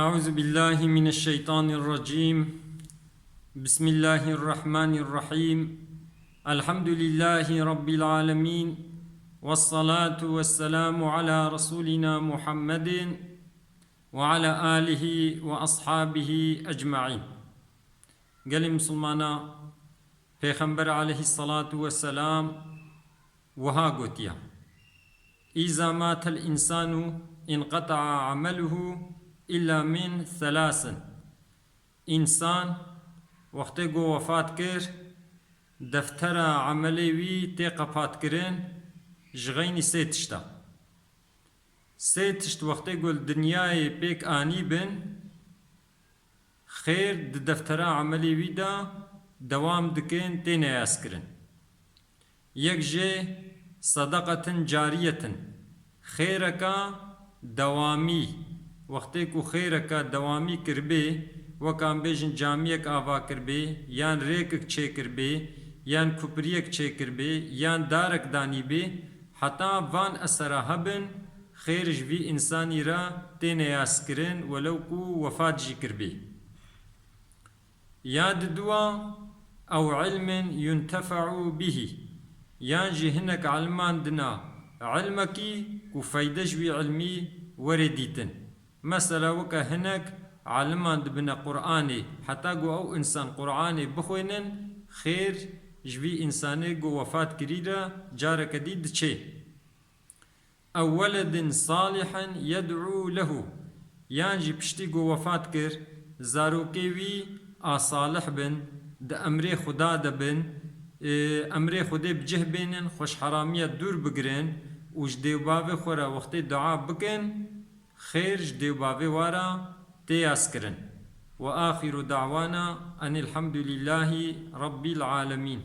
أعوذ بالله من الشيطان الرجيم. بسم الله الرحمن الرحيم. الحمد لله رب العالمين، والصلاة والسلام على رسولنا محمد وعلى آله وأصحابه أجمعين. قال مسلمانا پیغمبر عليه الصلاة والسلام وها قوتيا: إذا مات الإنسان انقطع عمله إلا من ثلاث. إنسان وقت گو وفات کر دفتر عملی وی تی قفات کرن جغینی سیتشتا. سیتشت وقت گل دنیای پیک آنی بن خیر دفتر عملی وی دا دوام دکن تی نیاز کرن. یک جه صدقة جاریة خیرکا دوامی وقتی کو خیرکا دوامی کربه وکام بیجن جامیک آوا کربه یان ریکک چه کربه یان کپریک چه کربه یان دارک دانی به حتی وان اثرا هبن خیرج وی انسانی را تین یاس کرن ولو کو وفات جی کربه. یاد دوا او علم ينتفع به یان جی هنک علمان دنا علمکی کو فایدج وی علمی وردیتن. مثلا وكا هناك علمان دبنا قرآني حتى قو أو إنسان قرآني بخوينن خير جوي إنساني قو وفات كريدا جارة كديد چه أو ولد صالحا يدعو له يانجي بشتي قو وفات كر زاروكي وي آصالح بن دا أمري خدا دا بن أمري خدا بجه بينن خوش حرامية دور بگرن وش ديوباوي خورا وقت دعا بكن خير جديو بابي وارا تياسكرن. وآخر دعوانا أن الحمد لله رب العالمين.